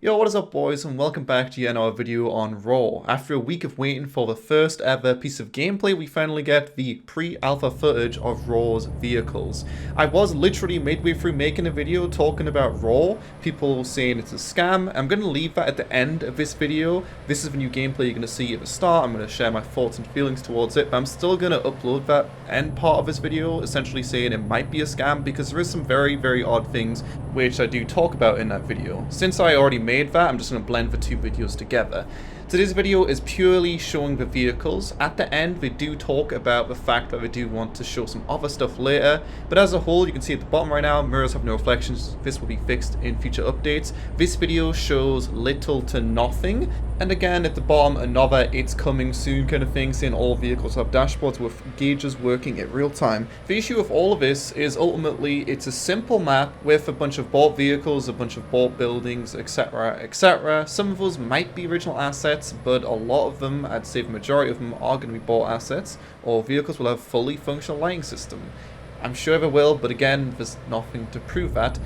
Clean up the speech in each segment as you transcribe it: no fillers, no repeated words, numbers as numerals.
Yo, what is up boys, and welcome back to yet another video on Raw. After a week of waiting for the first ever piece of gameplay, we finally get the pre-alpha footage of Raw's vehicles. I was literally midway through making a video talking about Raw, people saying it's a scam. I'm going to leave that at the end of this video. This is the new gameplay you're going to see at the start. I'm going to share my thoughts and feelings towards it, but I'm still going to upload that end part of this video, essentially saying it might be a scam, because there is some very odd things which I do talk about in that video. Since I already made that, I'm just going to blend the two videos together. Today's video is purely showing the vehicles. At the end, they do talk about the fact that they do want to show some other stuff later, but as a whole, you can see at the bottom right now, mirrors have no reflections. This will be fixed in future updates. This video shows little to nothing, and again at the bottom, another "it's coming soon" kind of thing, saying all vehicles have dashboards with gauges working in real time. The issue with all of this is ultimately it's a simple map with a bunch of bought vehicles, a bunch of bought buildings, etc, etc. Some of those might be original assets, but a lot of them, I'd say the majority of them, are going to be bought assets, or vehicles will have fully functional lighting system. I'm sure they will, but again, there's nothing to prove that.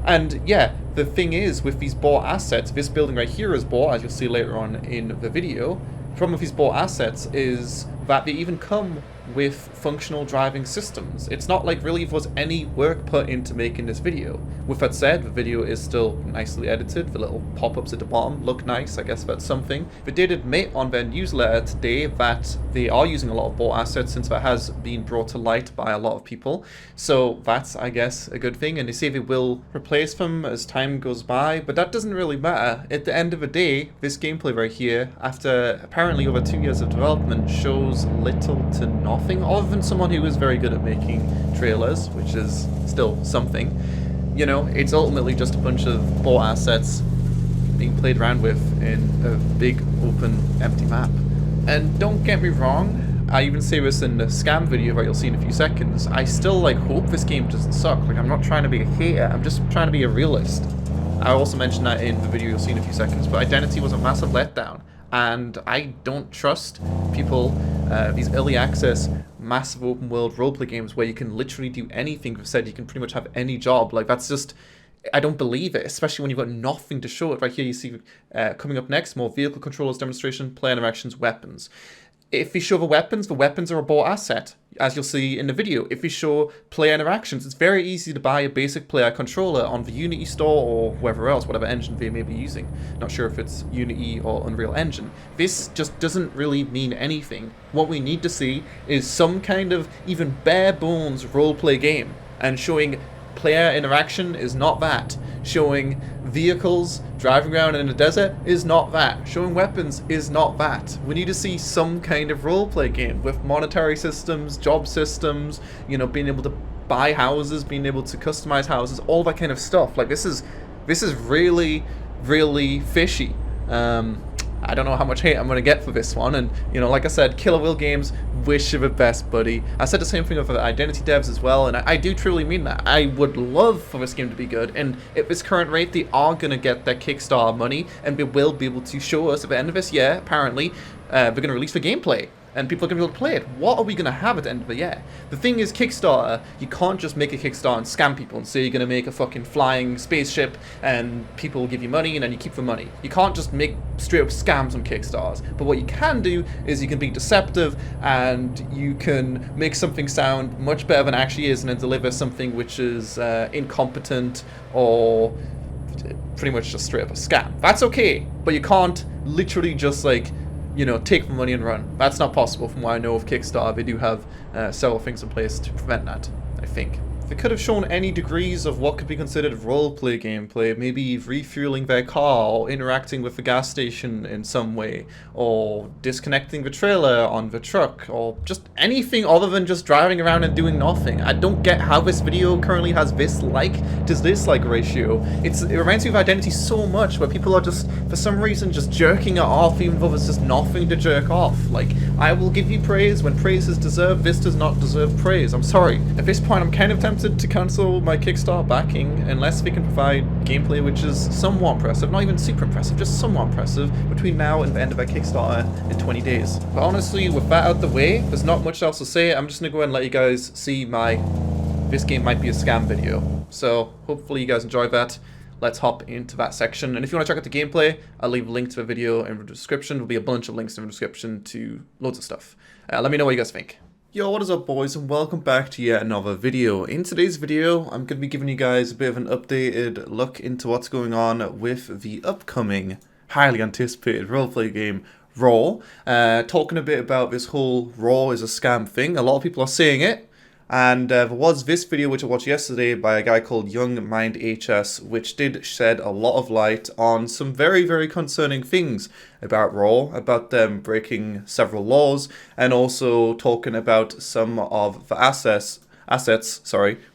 And yeah, the thing is, with these bought assets, this building right here is bought, as you'll see later on in the video. The problem with these bought assets is that they even come with functional driving systems. It's not like really there was any work put into making this video. With that said, the video is still nicely edited. The little pop-ups at the bottom look nice, I guess that's something. They did admit on their newsletter today that they are using a lot of bought assets, since that has been brought to light by a lot of people. So that's, I guess, a good thing, and they say they will replace them as time goes by, but that doesn't really matter. At the end of the day, this gameplay right here, after apparently over 2 years of development, shows little to nothing, other than someone who is very good at making trailers, which is still something. You know, it's ultimately just a bunch of bought assets being played around with in a big, open, empty map. And don't get me wrong, I even say this in the scam video that you'll see in a few seconds, I still hope this game doesn't suck. I'm not trying to be a hater, I'm just trying to be a realist. I also mentioned that in the video you'll see in a few seconds, but Identity was a massive letdown. And I don't trust people, these early access, massive open world roleplay games where you can literally do anything. They've said you can pretty much have any job. That's just, I don't believe it, especially when you've got nothing to show it. Right here you see coming up next, more vehicle controllers demonstration, player interactions, weapons. If we show the weapons are a bought asset, as you'll see in the video. If we show player interactions, it's very easy to buy a basic player controller on the Unity store or whoever else, whatever engine they may be using. Not sure if it's Unity or Unreal Engine. This just doesn't really mean anything. What we need to see is some kind of even bare bones roleplay game, and showing player interaction is not that. Showing vehicles driving around in a desert is not that. Showing weapons is not that. We need to see some kind of roleplay game with monetary systems, job systems, you know, being able to buy houses, being able to customize houses, all that kind of stuff. This is really fishy. I don't know how much hate I'm going to get for this one, and, you know, like I said, Killerwhale Games, wish you the best, buddy. I said the same thing of the Identity devs as well, and I do truly mean that. I would love for this game to be good, and at this current rate, they are going to get their Kickstarter money, and they will be able to show us at the end of this year, apparently, they're going to release the gameplay. And people are going to be able to play it. What are we going to have at the end of the year? The thing is, Kickstarter, you can't just make a Kickstarter and scam people and say you're going to make a fucking flying spaceship and people will give you money and then you keep the money. You can't just make straight up scams on Kickstarters. But what you can do is you can be deceptive and you can make something sound much better than it actually is, and then deliver something which is incompetent or pretty much just straight up a scam. That's okay, but you can't literally just you know, take the money and run. That's not possible from what I know of Kickstarter. They do have several things in place to prevent that, I think. They could have shown any degrees of what could be considered roleplay gameplay, maybe refueling their car, or interacting with the gas station in some way, or disconnecting the trailer on the truck, or just anything other than just driving around and doing nothing. I don't get how this video currently has this to dislike ratio. It reminds me of Identity so much, where people are just, for some reason, just jerking it off, even though there's just nothing to jerk off. I will give you praise when praise is deserved. This does not deserve praise. I'm sorry. At this point, I'm kind of tempted to cancel my Kickstarter backing unless they can provide gameplay which is somewhat impressive, not even super impressive, just somewhat impressive between now and the end of our Kickstarter in 20 days. But honestly, with that out the way, there's not much else to say. I'm just gonna go ahead and let you guys see my "this game might be a scam" video. So hopefully you guys enjoyed that. let's hop into that section. And if you want to check out the gameplay, I'll leave a link to the video in the description. There'll be a bunch of links in the description to loads of stuff. Let me know what you guys think. Yo, what is up, boys, and welcome back to yet another video. In today's video, I'm going to be giving you guys a bit of an updated look into what's going on with the upcoming, highly anticipated roleplay game, Raw. Talking a bit about this whole Raw is a scam thing. A lot of people are saying it. And there was this video which I watched yesterday by a guy called YoungMindHS, which did shed a lot of light on some very, very concerning things about Raw, about them breaking several laws, and also talking about some of the assets,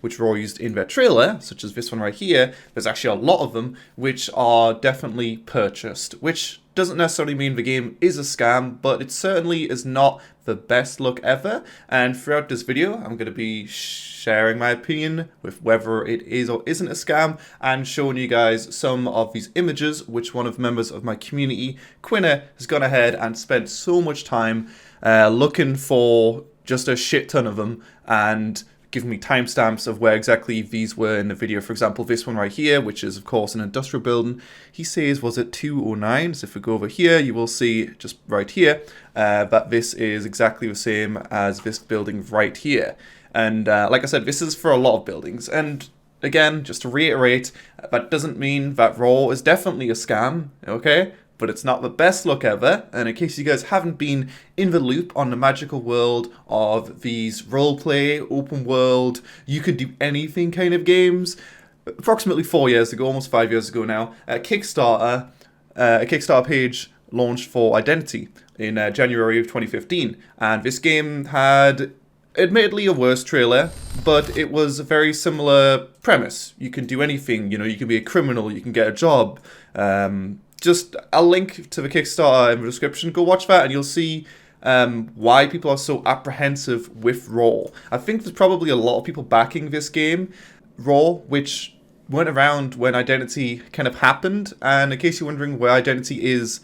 which Raw used in their trailer, such as this one right here. There's actually a lot of them, which are definitely purchased, which doesn't necessarily mean the game is a scam, but it certainly is not the best look ever. And throughout this video, I'm going to be sharing my opinion with whether it is or isn't a scam, and showing you guys some of these images, which one of the members of my community, Quinner, has gone ahead and spent so much time looking for just a shit ton of them, and giving me timestamps of where exactly these were in the video. For example, this one right here, which is of course an industrial building. He says, was it 209? So if we go over here, you will see just right here that this is exactly the same as this building right here. And like I said, this is for a lot of buildings. And again, just to reiterate, that doesn't mean that Raw is definitely a scam, okay? But it's not the best look ever, and in case you guys haven't been in the loop on the magical world of these roleplay, open world, you could do anything kind of games, approximately 4 years ago, almost 5 years ago now, a Kickstarter page launched for Identity in January of 2015, and this game had admittedly a worse trailer, but it was a very similar premise. You can do anything, you know, you can be a criminal, you can get a job. Just a link to the Kickstarter in the description. Go watch that and you'll see why people are so apprehensive with Raw. I think there's probably a lot of people backing this game, Raw, which weren't around when Identity kind of happened. And in case you're wondering where Identity is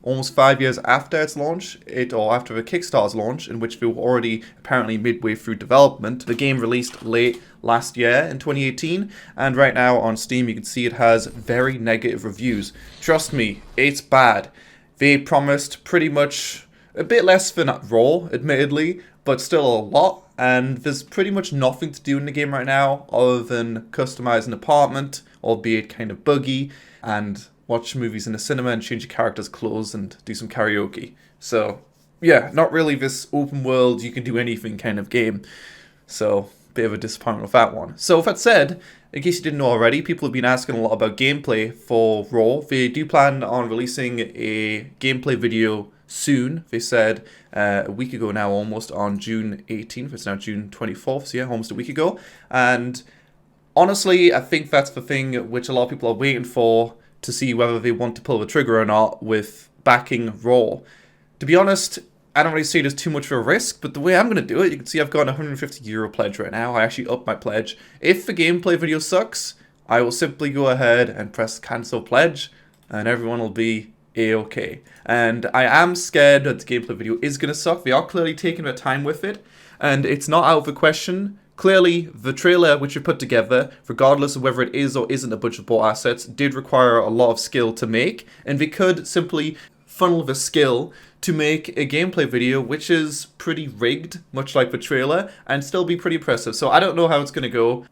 almost 5 years after its launch, or after the Kickstarter's launch, in which they were already apparently midway through development. The game released late last year in 2018, and right now on Steam you can see it has very negative reviews. Trust me, it's bad. They promised pretty much a bit less than Raw, admittedly, but still a lot, and there's pretty much nothing to do in the game right now other than customize an apartment, albeit kind of buggy, and watch movies in the cinema and change your character's clothes and do some karaoke. So, yeah, not really this open world, you can do anything kind of game. So, bit of a disappointment with that one. So, with that said, in case you didn't know already, people have been asking a lot about gameplay for Raw. They do plan on releasing a gameplay video soon. They said a week ago now, almost on June 18th. It's now June 24th, so yeah, almost a week ago. And honestly, I think that's the thing which a lot of people are waiting for, to see whether they want to pull the trigger or not with backing Raw. To be honest, I don't really see it as too much of a risk, but the way I'm going to do it, you can see I've got a €150 pledge right now. I actually upped my pledge. If the gameplay video sucks, I will simply go ahead and press cancel pledge, and everyone will be a-okay. And I am scared that the gameplay video is going to suck. They are clearly taking their time with it, and it's not out of the question. Clearly, the trailer which we put together, regardless of whether it is or isn't a bunch of bought assets, did require a lot of skill to make, and we could simply funnel the skill to make a gameplay video which is pretty rigged, much like the trailer, and still be pretty impressive. So I don't know how it's going to go,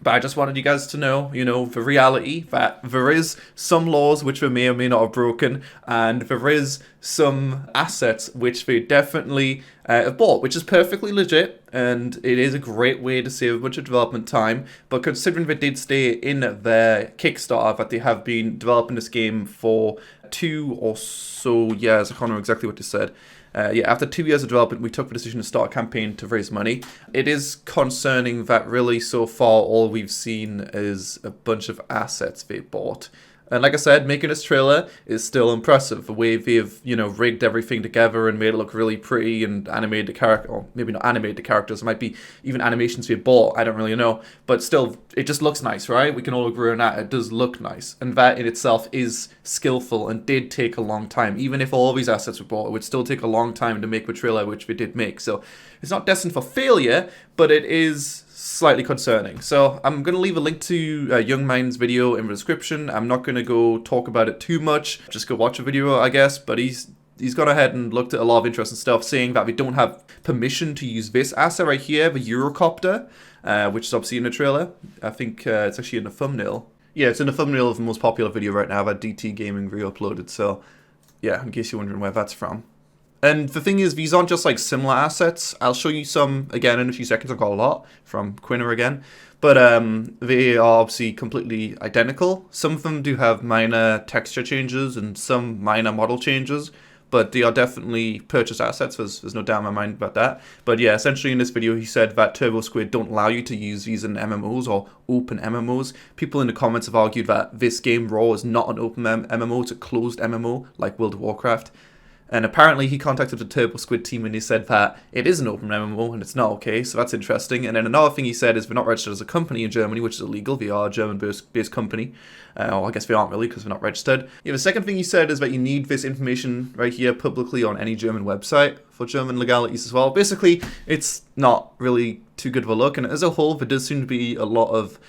but I just wanted you guys to know, you know, the reality that there is some laws which they may or may not have broken, and there is some assets which they definitely have bought, which is perfectly legit, and it is a great way to save a bunch of development time. But considering they did stay in their Kickstarter, that they have been developing this game for 2 or so years, I can't remember exactly what they said. Yeah, after 2 years of development, we took the decision to start a campaign to raise money. It is concerning that really so far all we've seen is a bunch of assets they bought. And like I said, making this trailer is still impressive. The way they've, you know, rigged everything together and made it look really pretty and animated the character, or maybe not animated the characters, it might be even animations they bought, I don't really know. But still, it just looks nice, right? We can all agree on that. It does look nice. And that in itself is skillful and did take a long time. Even if all these assets were bought, it would still take a long time to make the trailer, which we did make. So it's not destined for failure, but it is slightly concerning. So I'm going to leave a link to YoungMind's video in the description. I'm not going to go talk about it too much. Just go watch a video, I guess. But he's gone ahead and looked at a lot of interesting stuff, saying that we don't have permission to use this asset right here, the Eurocopter, which is obviously in the trailer. I think it's actually in the thumbnail. Yeah, it's in the thumbnail of the most popular video right now that DT Gaming re-uploaded. So yeah, in case you're wondering where that's from. And the thing is, these aren't just like similar assets. I'll show you some again in a few seconds. I've got a lot from Quinner again. But they are obviously completely identical. Some of them do have minor texture changes and some minor model changes. But they are definitely purchased assets. There's no doubt in my mind about that. But yeah, essentially in this video, he said that Turbo Squid don't allow you to use these in MMOs or open MMOs. People in the comments have argued that this game, Raw, is not an open MMO. It's a closed MMO, like World of Warcraft. And apparently he contacted the Turbo Squid team and he said that it is an open MMO and it's not okay, so that's interesting. And then another thing he said is they're not registered as a company in Germany, which is illegal. They are a German-based company. Well, I guess they aren't really because they're not registered. Yeah, the second thing he said is that you need this information right here publicly on any German website for German legalities as well. Basically, it's not really too good of a look, and as a whole, there does seem to be a lot of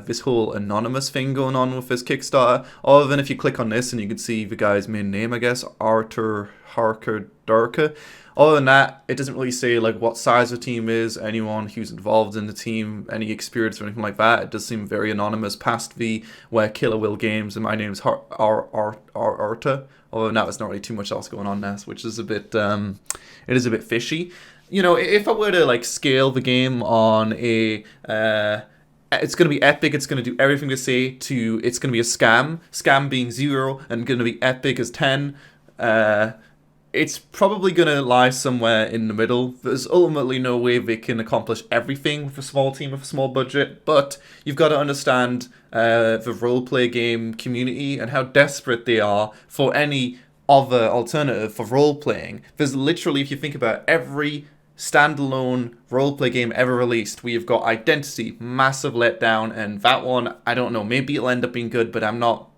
this whole anonymous thing going on with this Kickstarter, other than if you click on this and you can see the guy's main name, I guess, Arthur Harker Darker. Other than that, it doesn't really say like what size the team is, anyone who's involved in the team, any experience or anything like that. It does seem very anonymous past the where Killerwhale Games and my name's Arta. Other than that, there's not really too much else going on there, which is a bit, it is a bit fishy. You know, if I were to like scale the game on a, it's going to be epic, it's going to do everything they say, to it's going to be a scam being 0 and going to be epic as 10, it's probably going to lie somewhere in the middle. There's ultimately no way they can accomplish everything with a small team, with a small budget, but you've got to understand the roleplay game community and how desperate they are for any other alternative for role-playing. There's literally, if you think about every standalone roleplay game ever released, we've got Identity, massive letdown, and that one, I don't know, maybe it'll end up being good, but I'm not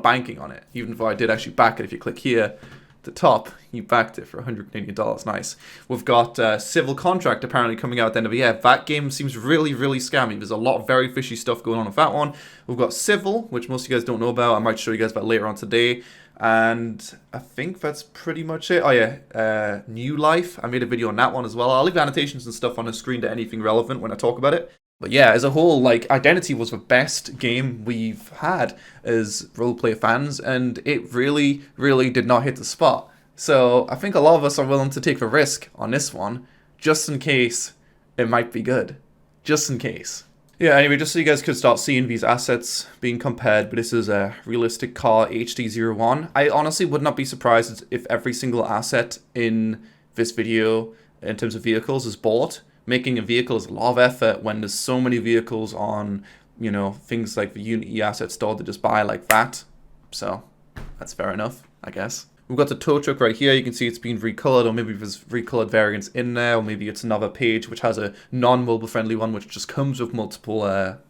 banking on it, even if I did actually back it. If you click here, the top, you backed it for $180. Nice. We've got Civil Contract apparently coming out at the end of the year. That game seems really, really scammy. There's a lot of very fishy stuff going on with that one. We've got Civil, which most of you guys don't know about. I might show you guys about later on today. And I think that's pretty much it. Oh yeah, New Life. I made a video on that one as well. I'll leave annotations and stuff on the screen to anything relevant when I talk about it. But yeah, as a whole, like, Identity was the best game we've had as roleplay fans, and it really, really did not hit the spot. So I think a lot of us are willing to take the risk on this one, just in case it might be good. Just in case. Yeah, anyway, just so you guys could start seeing these assets being compared, but this is a realistic car HD01. I honestly would not be surprised if every single asset in this video, in terms of vehicles, is bought. Making a vehicle is a lot of effort when there's so many vehicles on, you know, things like the Unity asset store to just buy like that. So that's fair enough, I guess. We've got the tow truck right here. You can see it's been recolored, or maybe there's recolored variants in there, or maybe it's another page which has a non-mobile friendly one which just comes with multiple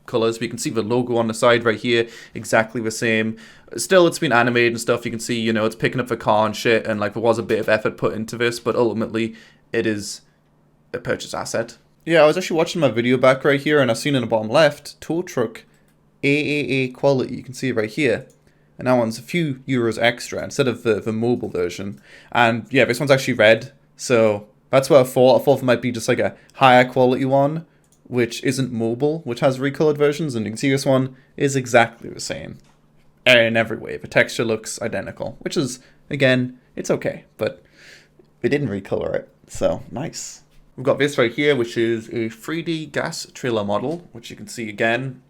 colors. But you can see the logo on the side right here, exactly the same. Still, it's been animated and stuff. You can see, you know, it's picking up the car and shit, and like there was a bit of effort put into this, but ultimately it is a purchase asset. Yeah, I was actually watching my video back right here, and I've seen in the bottom left, tow truck AAA quality. You can see it right here. And that one's a few euros extra instead of the mobile version. And yeah, this one's actually red. So that's what I thought. I thought it might be just like a higher quality one, which isn't mobile, which has recolored versions. And you can see this one is exactly the same in every way. The texture looks identical, which is, again, it's okay. But they didn't recolor it. So nice. We've got this right here, which is a 3D gas trailer model, which you can see again.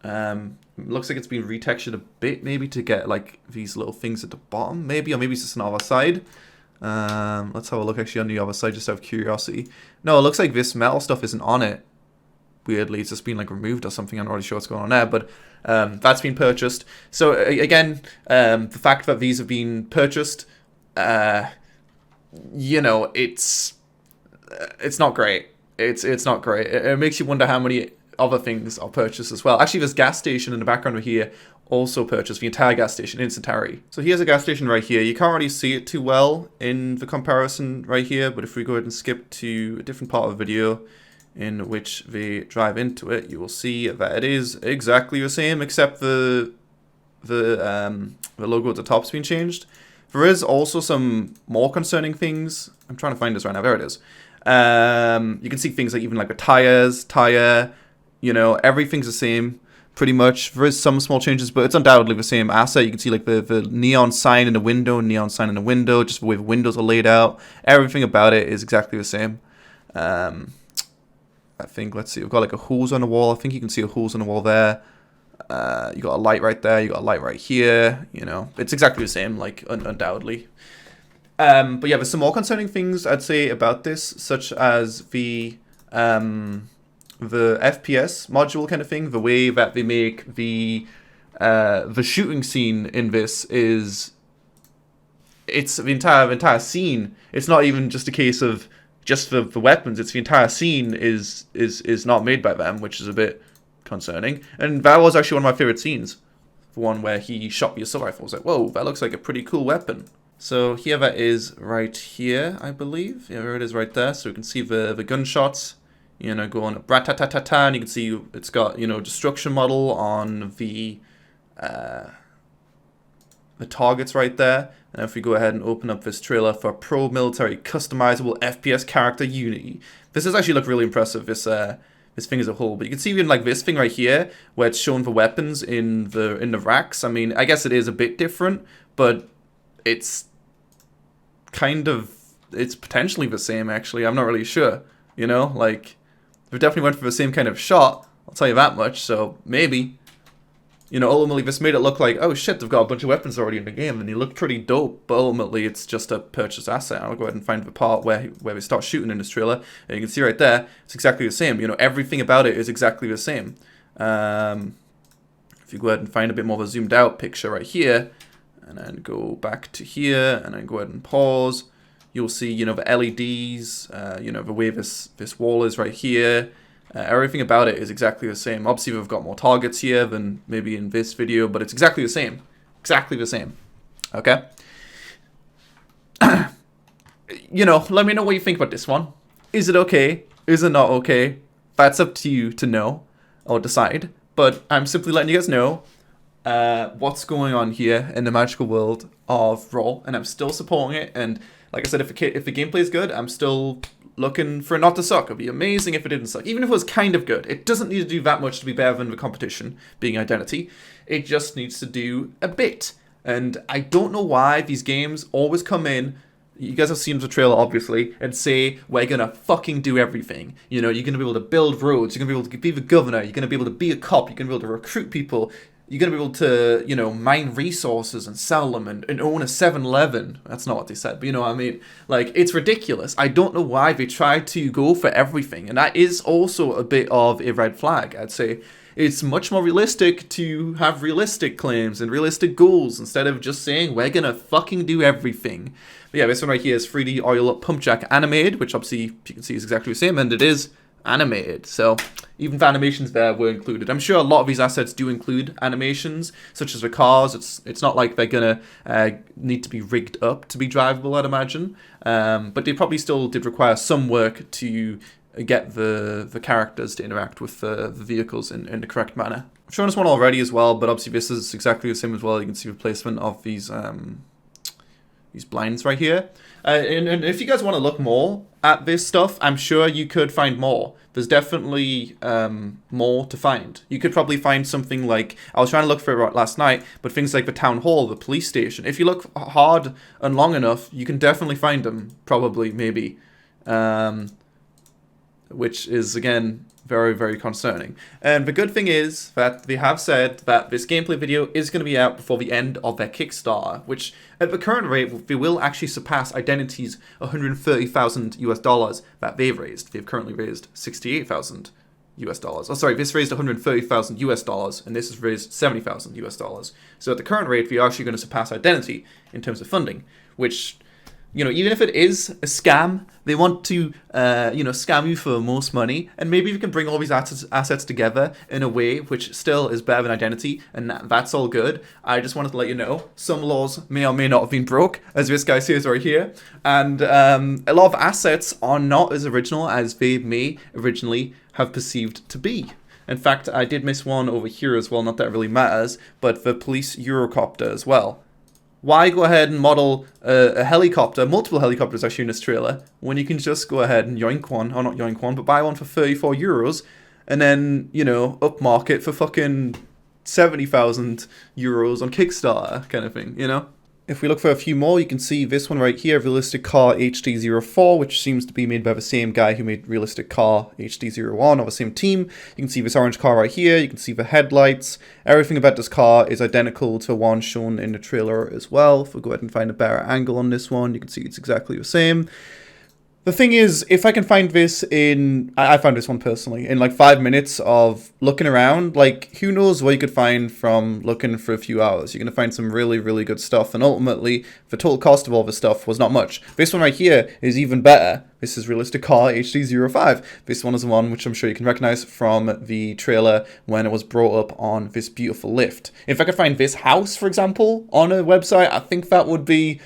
Looks like it's been retextured a bit, maybe to get like these little things at the bottom, maybe, or maybe it's just on the other side. Let's have a look actually on the other side, just out of curiosity. No, it looks like this metal stuff isn't on it. Weirdly, it's just been like removed or something. I'm not really sure what's going on there, but that's been purchased. So again, the fact that these have been purchased, you know, it's not great. It's not great. It makes you wonder how many other things are purchased as well. Actually, this gas station in the background over here also purchased, the entire gas station, Instantary. So here's a gas station right here. You can't really see it too well in the comparison right here, but if we go ahead and skip to a different part of the video, in which they drive into it, you will see that it is exactly the same, except the logo at the top's been changed. There is also some more concerning things. I'm trying to find this right now. There it is. You can see things like even like the tire, you know, everything's the same pretty much. There is some small changes, but it's undoubtedly the same asset. You can see like the neon sign in the window, just the way the windows are laid out. Everything about it is exactly the same. I think, let's see, we've got like a hose on the wall. I think you can see a hose on the wall there. You got a light right there. You got a light right here. You know, it's exactly the same, like undoubtedly. But yeah, there's some more concerning things I'd say about this, such as the FPS module kind of thing. The way that they make the shooting scene in this is, it's the entire scene. It's not even just a case of just the weapons. It's the entire scene is not made by them, which is a bit concerning. And that was actually one of my favorite scenes. The one where he shot the assault rifle. I was like, whoa, that looks like a pretty cool weapon. So here that is right here, I believe. Yeah, there it is right there. So you can see the gunshots, you know, going brat-ta-ta-ta-ta, and you can see it's got, you know, destruction model on the targets right there. And if we go ahead and open up this trailer for Pro Military Customizable FPS Character Unity, this does actually look really impressive, this thing as a whole. But you can see even like this thing right here, where it's showing the weapons in the racks. I mean, I guess it is a bit different, but it's potentially the same, actually. I'm not really sure, you know? Like, they definitely went for the same kind of shot, I'll tell you that much, so maybe. You know, ultimately this made it look like, oh shit, they've got a bunch of weapons already in the game, and they look pretty dope, but ultimately it's just a purchase asset. I'll go ahead and find the part where we start shooting in this trailer, and you can see right there, it's exactly the same. You know, everything about it is exactly the same. If you go ahead and find a bit more of a zoomed out picture right here, and then go back to here, and then go ahead and pause, you'll see, you know, the LEDs, you know, the way this wall is right here. Everything about it is exactly the same. Obviously, we've got more targets here than maybe in this video, but it's exactly the same. Exactly the same. Okay? You know, let me know what you think about this one. Is it okay? Is it not okay? That's up to you to know or decide. But I'm simply letting you guys know what's going on here in the magical world of RAW, and I'm still supporting it. And like I said, if the gameplay is good, I'm still looking for it not to suck. It'd be amazing if it didn't suck. Even if it was kind of good. It doesn't need to do that much to be better than the competition, being Identity. It just needs to do a bit. And I don't know why these games always come in, you guys have seen the trailer obviously, and say, we're gonna fucking do everything. You know, you're gonna be able to build roads, you're gonna be able to be the governor, you're gonna be able to be a cop, you're gonna be able to recruit people, you're going to be able to, you know, mine resources and sell them and own a 7-Eleven. That's not what they said, but you know what I mean? Like, it's ridiculous. I don't know why they try to go for everything. And that is also a bit of a red flag, I'd say. It's much more realistic to have realistic claims and realistic goals instead of just saying, we're going to fucking do everything. But yeah, this one right here is 3D oil pump jack animated, which obviously you can see is exactly the same, and it is animated. So even the animations there were included. I'm sure a lot of these assets do include animations, such as the cars. It's not like they're gonna need to be rigged up to be drivable, I'd imagine. But they probably still did require some work to get the characters to interact with the vehicles in the correct manner. I've shown this one already as well, but obviously this is exactly the same as well. You can see the placement of these blinds right here. And if you guys want to look more at this stuff, I'm sure you could find more. There's definitely more to find. You could probably find something like, I was trying to look for it last night, but things like the town hall, the police station. If you look hard and long enough, you can definitely find them, probably, maybe. Which is, again, very, very concerning. And the good thing is that they have said that this gameplay video is going to be out before the end of their Kickstarter, which at the current rate, they will actually surpass Identity's $130,000 that they've raised. They've currently raised $68,000. Oh, sorry, this raised $130,000, and this has raised $70,000. So at the current rate, we are actually going to surpass Identity in terms of funding, which You know, even if it is a scam, they want to, scam you for most money. And maybe we can bring all these assets together in a way which still is better than Identity, and that's all good. I just wanted to let you know, some laws may or may not have been broke, as this guy says right here. And a lot of assets are not as original as they may originally have perceived to be. In fact, I did miss one over here as well, not that it really matters, but the police Eurocopter as well. Why go ahead and model a helicopter, multiple helicopters actually in this trailer, when you can just go ahead and yoink one, or not yoink one, but buy one for 34 euros, and then, you know, upmarket for fucking 70,000 euros on Kickstarter kind of thing, you know? If we look for a few more, you can see this one right here, Realistic Car HD04, which seems to be made by the same guy who made Realistic Car HD01, or the same team. You can see this orange car right here, you can see the headlights. Everything about this car is identical to one shown in the trailer as well. If we go ahead and find a better angle on this one, you can see it's exactly the same. The thing is, if I can find this in... I found this one personally, in like 5 minutes of looking around, like, who knows what you could find from looking for a few hours. You're going to find some really, really good stuff, and ultimately, the total cost of all this stuff was not much. This one right here is even better. This is Realistic Car HD05. This one is the one which I'm sure you can recognize from the trailer when it was brought up on this beautiful lift. If I could find this house, for example, on a website, I think that would be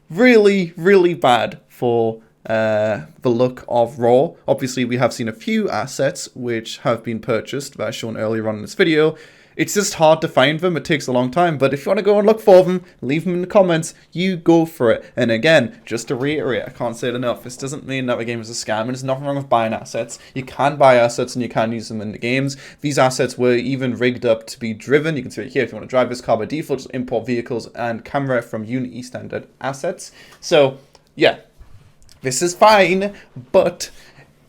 really, really bad for... the look of RAW. Obviously, we have seen a few assets which have been purchased, that I shown earlier on in this video. It's just hard to find them, it takes a long time, but if you want to go and look for them, leave them in the comments, you go for it. And again, just to reiterate, I can't say it enough, this doesn't mean that the game is a scam, and there's nothing wrong with buying assets. You can buy assets and you can use them in the games. These assets were even rigged up to be driven. You can see it here, if you want to drive this car by default, just import vehicles and camera from Unity standard assets. So, yeah. This is fine, but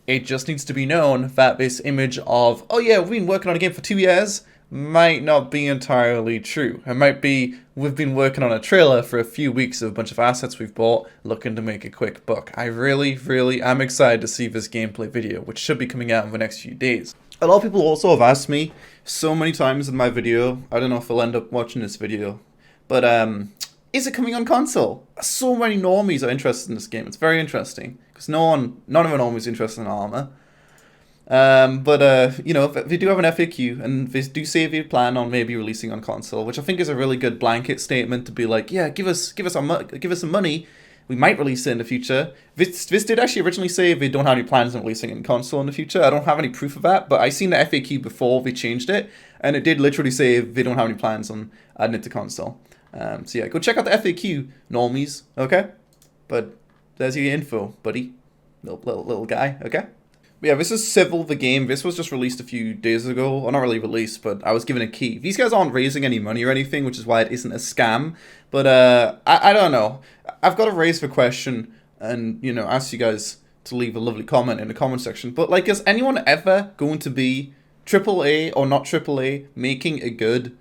it just needs to be known that this image of, oh yeah, we've been working on a game for 2 years, might not be entirely true. It might be, we've been working on a trailer for a few weeks of a bunch of assets we've bought, looking to make a quick buck. I really, really am excited to see this gameplay video, which should be coming out in the next few days. A lot of people also have asked me so many times in my video, I don't know if they'll end up watching this video, but is it coming on console? So many normies are interested in this game. It's very interesting because none of the normies are interested in Arma. You know, they do have an FAQ, and they do say they plan on maybe releasing on console, which I think is a really good blanket statement to be like, yeah, give us some money. We might release it in the future. This did actually originally say they don't have any plans on releasing it in console in the future. I don't have any proof of that, but I seen the FAQ before they changed it, and it did literally say they don't have any plans on adding it to console. So yeah, go check out the FAQ, normies, okay? But there's your info, buddy. Little guy, okay? But yeah, this is Civil, the game. This was just released a few days ago. Or not really released, but I was given a key. These guys aren't raising any money or anything, which is why it isn't a scam. But I don't know. I've got to raise the question and, you know, ask you guys to leave a lovely comment in the comment section. But, like, is anyone ever going to be AAA or not AAA making a good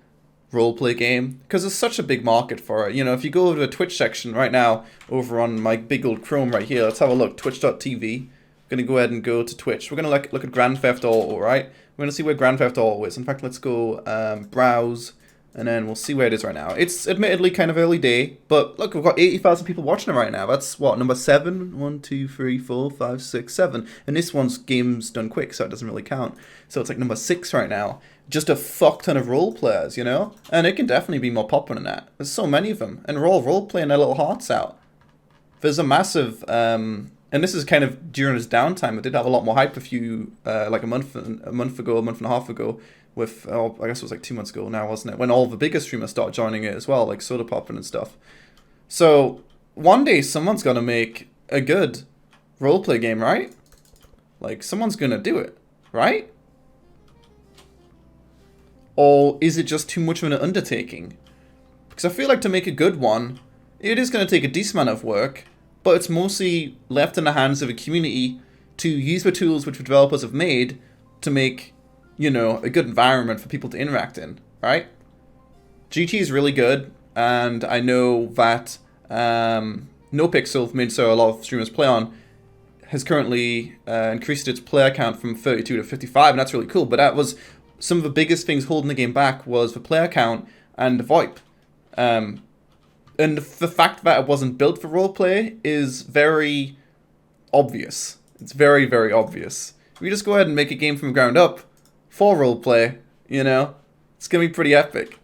roleplay game? Because there's such a big market for it. You know, if you go to the Twitch section right now, over on my big old Chrome right here, let's have a look, twitch.tv. We're going to go ahead and go to Twitch. We're going to look at Grand Theft Auto, right? We're going to see where Grand Theft Auto is. In fact, let's go browse, and then we'll see where it is right now. It's admittedly kind of early day, but look, we've got 80,000 people watching it right now. That's, what, number 7? 1, 2, 3, 4, 5, 6, 7. And this one's game's done quick, so it doesn't really count. So it's like number 6 right now. Just a fuck ton of role players, you know? And it can definitely be more popular than that. There's so many of them. And we're all role-playing their little hearts out. There's a massive... and this is kind of during his downtime. I did have a lot more hype a few, like a month and a half ago, with, oh, I guess it was like 2 months ago now, wasn't it? When all the bigger streamers started joining it as well, like Soda Poppin' and stuff. So, one day someone's gonna make a good roleplay game, right? Like, someone's gonna do it, right? Or is it just too much of an undertaking? Because I feel like to make a good one, it is going to take a decent amount of work, but it's mostly left in the hands of a community to use the tools which the developers have made to make, you know, a good environment for people to interact in, right? GT is really good, and I know that NoPixel, made so a lot of streamers play on, has currently increased its player count from 32 to 55, and that's really cool, but that was... Some of the biggest things holding the game back was the player count and the VoIP. And the fact that it wasn't built for roleplay is very obvious. It's very, very obvious. If you just go ahead and make a game from the ground up for roleplay, you know, it's gonna be pretty epic.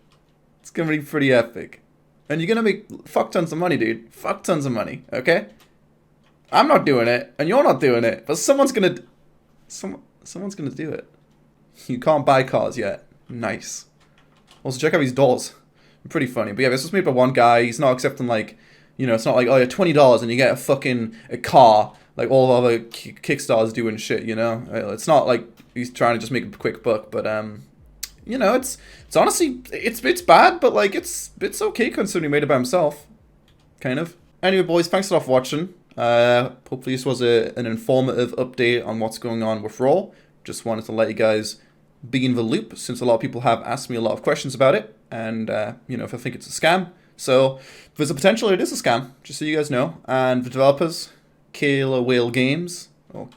It's gonna be pretty epic. And you're gonna make fuck tons of money, dude. Fuck tons of money, okay? I'm not doing it, and you're not doing it, but someone's gonna do it. You can't buy cars yet. Nice. Also, check out these doors. Pretty funny. But yeah, this was made by one guy. He's not accepting, like, you know, it's not like, oh, yeah, $20 and you get a car, like all other Kickstarters do and shit, you know? It's not like he's trying to just make a quick buck, but, you know, it's honestly, it's bad, but, like, it's okay considering he made it by himself. Kind of. Anyway, boys, thanks a lot for watching. Hopefully this was an informative update on what's going on with Raw. Just wanted to let you guys be in the loop, since a lot of people have asked me a lot of questions about it, and, you know, if I think it's a scam. So, there's a potential it is a scam, just so you guys know. And the developers, Killerwhale Games, or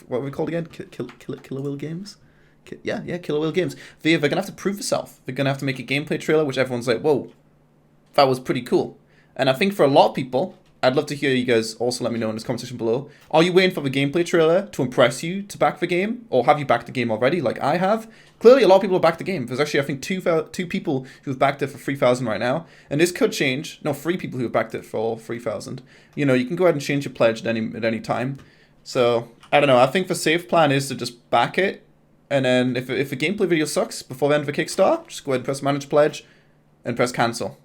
what are we called again? Killerwhale Games? Yeah, Killerwhale Games. They're going to have to prove themselves. They're going to have to make a gameplay trailer, which everyone's like, whoa, that was pretty cool. And I think for a lot of people, I'd love to hear you guys also let me know in this comment section below. Are you waiting for the gameplay trailer to impress you to back the game? Or have you backed the game already, like I have? Clearly, a lot of people have backed the game. There's actually, I think, two people who've backed it for 3,000 right now. And this could change. No, 3 people who have backed it for 3,000. You know, you can go ahead and change your pledge at any time. So, I don't know. I think the safe plan is to just back it. And then if the gameplay video sucks before the end of the Kickstarter, just go ahead and press Manage Pledge and press Cancel.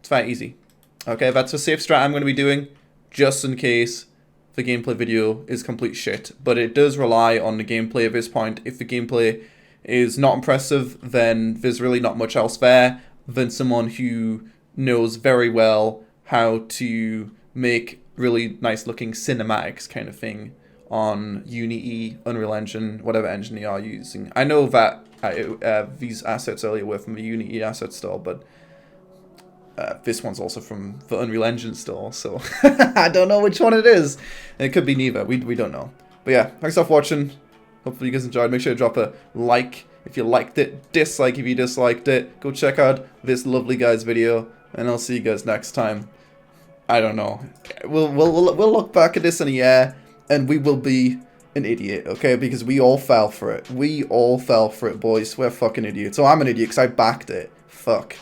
It's very easy. Okay, that's a safe strat I'm going to be doing, just in case the gameplay video is complete shit. But it does rely on the gameplay at this point. If the gameplay is not impressive, then there's really not much else there than someone who knows very well how to make really nice looking cinematics kind of thing on Unity, Unreal Engine, whatever engine you are using. I know that these assets earlier were from the Unity asset store, but this one's also from the Unreal Engine store, so I don't know which one it is. It could be neither. We don't know. But yeah, thanks for watching. Hopefully you guys enjoyed. Make sure to drop a like if you liked it, dislike if you disliked it. Go check out this lovely guy's video, and I'll see you guys next time. I don't know. We'll look back at this in a year, and we will be an idiot, okay? Because we all fell for it. We all fell for it, boys. We're fucking idiots. So I'm an idiot because I backed it. Fuck.